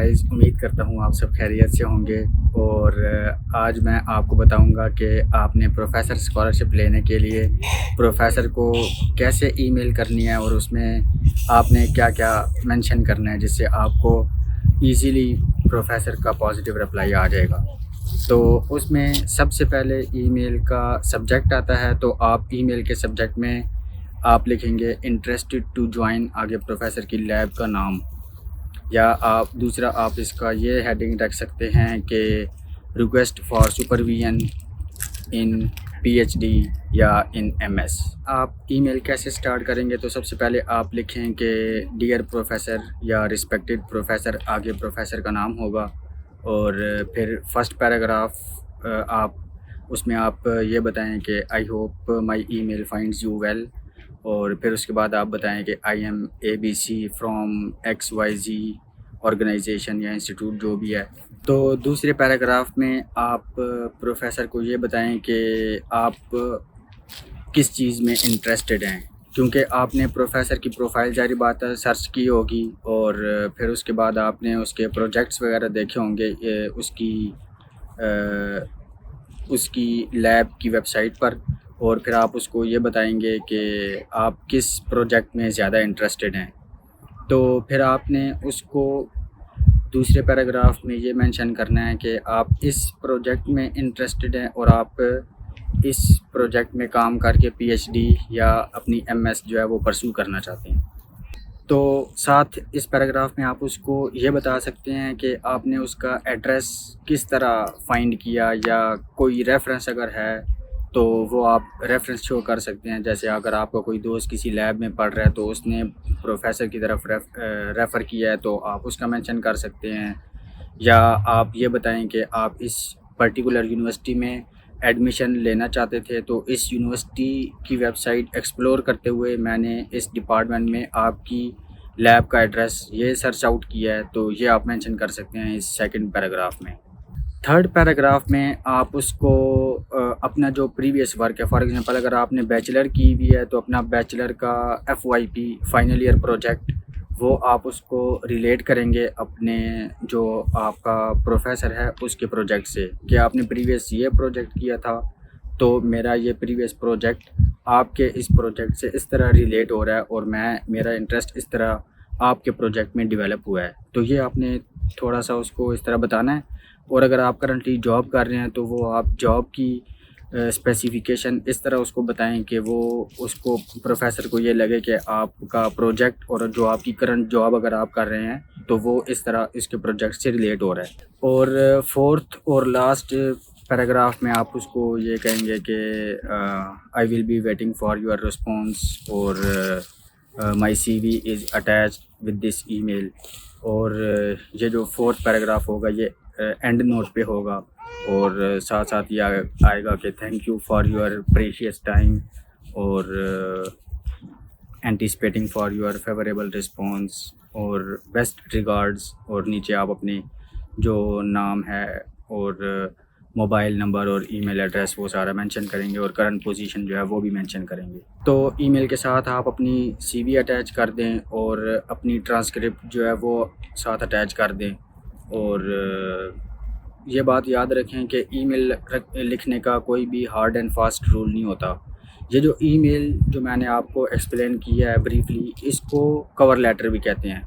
Guys, उम्मीद करता हूँ आप सब खैरियत से होंगे। और आज मैं आपको बताऊँगा कि आपने प्रोफ़ेसर स्कॉलरशिप लेने के लिए प्रोफ़ेसर को कैसे ईमेल करनी है और उसमें आपने क्या-क्या मेंशन करना है, जिससे आपको ईज़िली प्रोफ़ेसर का पॉजिटिव रिप्लाई आ जाएगा। तो उसमें सबसे पहले ईमेल का सब्जेक्ट आता है, तो आप ईमेल के सब्जेक्ट में आप लिखेंगे इंटरेस्टेड टू जॉइन, आगे प्रोफ़ेसर की लैब का नाम, या आप इसका ये हेडिंग रख सकते हैं कि request for supervision in PhD या इन एमएस। आप ईमेल कैसे स्टार्ट करेंगे, तो सबसे पहले आप लिखें कि डियर प्रोफेसर या रिस्पेक्टेड प्रोफेसर, आगे प्रोफेसर का नाम होगा। और फिर फर्स्ट पैराग्राफ आप उसमें आप ये बताएं कि I hope my email finds you well. और फिर उसके बाद आप बताएं कि I am A B C from X Y Z organisation या इंस्टीट्यूट, जो भी है। तो दूसरे पैराग्राफ में आप प्रोफेसर को ये बताएं कि आप किस चीज़ में इंटरेस्टेड हैं, क्योंकि आपने प्रोफेसर की प्रोफाइल जारी बात है सर्च की होगी, और फिर उसके बाद आपने उसके प्रोजेक्ट्स वगैरह देखे होंगे उसकी लैब की वेबसाइट पर। और फिर आप उसको ये बताएंगे कि आप किस प्रोजेक्ट में ज़्यादा इंटरेस्टेड हैं। तो फिर आपने उसको दूसरे पैराग्राफ में ये मेंशन करना है कि आप इस प्रोजेक्ट में इंटरेस्टेड हैं और आप इस प्रोजेक्ट में काम करके पीएचडी या अपनी एमएस जो है वो परस्यू करना चाहते हैं। तो साथ इस पैराग्राफ में आप उसको ये बता सकते हैं कि आपने उसका एड्रेस किस तरह फाइंड किया, या कोई रेफरेंस अगर है तो वो आप रेफरेंस शो कर सकते हैं। जैसे अगर आपका कोई दोस्त किसी लैब में पढ़ रहा है तो उसने प्रोफेसर की तरफ रेफ़र किया है, तो आप उसका मेंशन कर सकते हैं। या आप ये बताएं कि आप इस पर्टिकुलर यूनिवर्सिटी में एडमिशन लेना चाहते थे, तो इस यूनिवर्सिटी की वेबसाइट एक्सप्लोर करते हुए मैंने इस डिपार्टमेंट में आपकी लैब का एड्रेस ये सर्च आउट किया है, तो ये आप मेंशन कर सकते हैं इस सेकंड पैराग्राफ में। थर्ड पैराग्राफ में आप उसको अपना जो प्रीवियस वर्क है, फॉर एग्जांपल अगर आपने बैचलर की हुई है तो अपना बैचलर का FYP फाइनल ईयर प्रोजेक्ट, वो आप उसको रिलेट करेंगे अपने जो आपका प्रोफेसर है उसके प्रोजेक्ट से, कि आपने प्रीवियस ये प्रोजेक्ट किया था तो मेरा ये प्रीवियस प्रोजेक्ट आपके इस प्रोजेक्ट से इस तरह रिलेट हो रहा है और मेरा इंटरेस्ट इस तरह आपके प्रोजेक्ट में डेवलप हुआ है। तो ये आपने थोड़ा सा उसको इस तरह बताना है। और अगर आप करंटली जॉब कर रहे हैं तो वो आप जॉब की स्पेसिफिकेशन इस तरह उसको बताएं कि वो उसको प्रोफेसर को ये लगे कि आपका प्रोजेक्ट और जो आपकी करंट जॉब अगर आप कर रहे हैं तो वो इस तरह इसके प्रोजेक्ट से रिलेट हो रहा है। और फोर्थ और लास्ट पैराग्राफ में आप उसको ये कहेंगे कि I will be waiting for your response, और माई CV is attached with this email. और ये जो फोर्थ पैराग्राफ होगा ये एंड नोट पे होगा, और साथ साथ ये आएगा कि thank you for your precious time, और anticipating for your favourable response, और बेस्ट रिगार्ड्स। और नीचे आप अपने जो नाम है और मोबाइल नंबर और ईमेल एड्रेस वो सारा मेंशन करेंगे, और करंट पोजीशन जो है वो भी मेंशन करेंगे। तो ईमेल के साथ आप अपनी CV अटैच कर दें और अपनी ट्रांसक्रिप्ट जो है वो साथ अटैच कर दें। और ये बात याद रखें कि ईमेल लिखने का कोई भी हार्ड एंड फास्ट रूल नहीं होता। ये जो ईमेल जो मैंने आपको एक्सप्लेन किया है ब्रीफली, इसको कवर लेटर भी कहते हैं।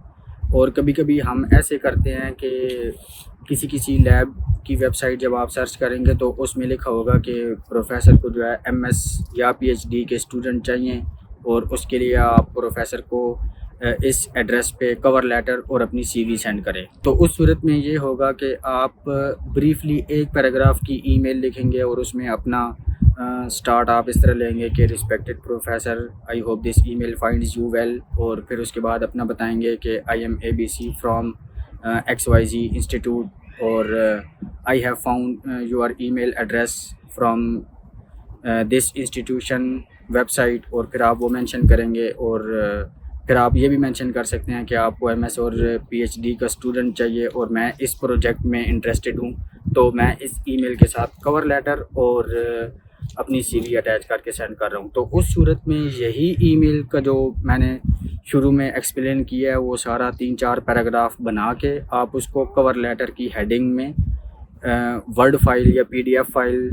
और कभी कभी हम ऐसे करते हैं कि किसी लैब की वेबसाइट जब आप सर्च करेंगे तो उसमें लिखा होगा कि प्रोफेसर को जो है MS या PhD के स्टूडेंट चाहिए, और उसके लिए आप प्रोफेसर को इस एड्रेस पे कवर लेटर और अपनी CV सेंड करें। तो उस सूरत में ये होगा कि आप ब्रीफली एक पैराग्राफ की ईमेल लिखेंगे और उसमें अपना स्टार्ट आप इस तरह लेंगे कि respected professor, I hope this email finds you well. और फिर उसके बाद अपना बताएंगे कि I am ABC from XYZ institute, और I have found your email address from this institution website. और फिर आप वो मेंशन करेंगे। और फिर आप ये भी मेंशन कर सकते हैं कि आपको MS और PhD का स्टूडेंट चाहिए और मैं इस प्रोजेक्ट में इंटरेस्टेड हूँ, तो मैं इस ईमेल के साथ कवर लेटर और اپنی سی وی اٹیچ کر کے سینڈ کر رہا ہوں، تو اس صورت میں یہی ای میل کا جو میں نے شروع میں ایکسپلین کیا ہے وہ سارا 3-4 پیراگراف بنا کے آپ اس کو کور لیٹر کی ہیڈنگ میں ورڈ فائل یا پی ڈی ایف فائل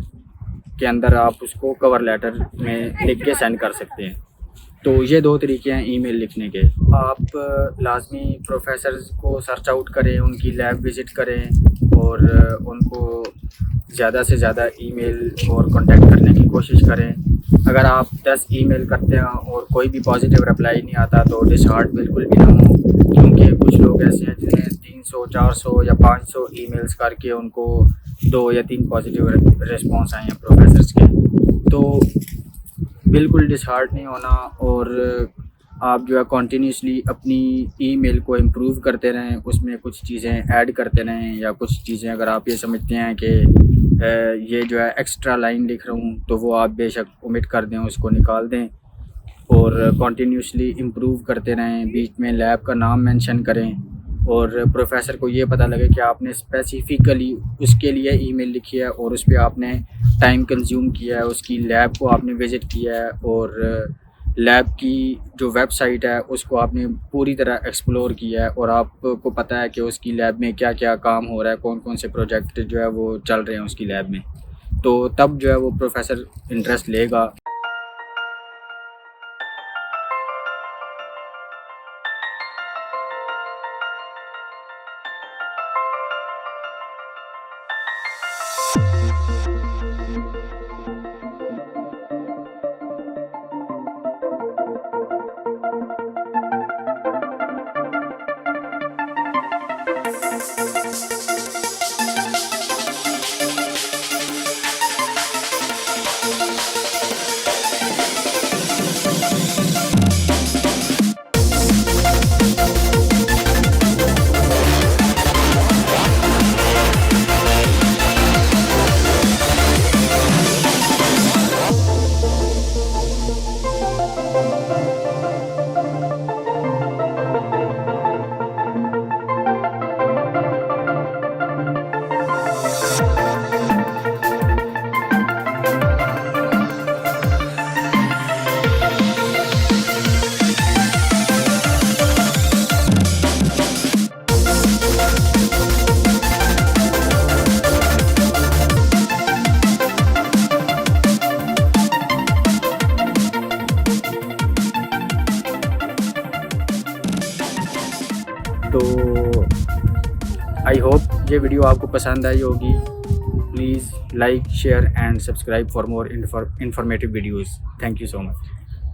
کے اندر آپ اس کو کور لیٹر میں لکھ کے سینڈ کر سکتے ہیں۔ تو یہ 2 طریقے ہیں ای میل لکھنے کے۔ آپ لازمی پروفیسرز کو سرچ آؤٹ کریں، ان کی لیب وزٹ کریں اور ان کو زیادہ سے زیادہ ای میل اور کانٹیکٹ کرنے کی کوشش کریں۔ اگر آپ 10 ای میل کرتے ہیں اور کوئی بھی پازیٹیو رپلائی نہیں آتا تو ڈس ہارٹ بالکل بھی نہ ہوں، کیونکہ کچھ لوگ ایسے ہیں جنہیں 300 400 یا 500 ای میلز کر کے ان کو 2 یا 3 پازیٹیو ریسپانس آئے ہیں پروفیسرز کے۔ تو بالکل ڈس ہارٹ نہیں ہونا، اور آپ جو ہے کنٹینیوسلی اپنی ای میل کو امپروو کرتے رہیں، اس میں کچھ چیزیں ایڈ کرتے رہیں، یا کچھ چیزیں اگر آپ یہ سمجھتے ہیں کہ یہ جو ہے ایکسٹرا لائن لکھ رہا ہوں تو وہ آپ بے شک اومٹ کر دیں، اس کو نکال دیں، اور کنٹینیوسلی امپروو کرتے رہیں۔ بیچ میں لیب کا نام مینشن کریں، اور پروفیسر کو یہ پتہ لگے کہ آپ نے اسپیسیفکلی اس کے لیے ای میل لکھی ہے اور اس پہ آپ نے ٹائم کنزیوم کیا ہے، اس کی لیب کو آپ نے وزٹ کیا ہے، اور لیب کی جو ویب سائٹ ہے اس کو آپ نے پوری طرح ایکسپلور کیا ہے، اور آپ کو پتہ ہے کہ اس کی لیب میں کیا کیا کام ہو رہا ہے، کون کون سے پروجیکٹ جو ہے وہ چل رہے ہیں اس کی لیب میں، تو تب جو ہے وہ پروفیسر انٹرسٹ لے گا۔ تو آئی ہوپ یہ ویڈیو آپ کو پسند آئی ہوگی۔ Please like, share and subscribe for more informative videos. Thank you so much.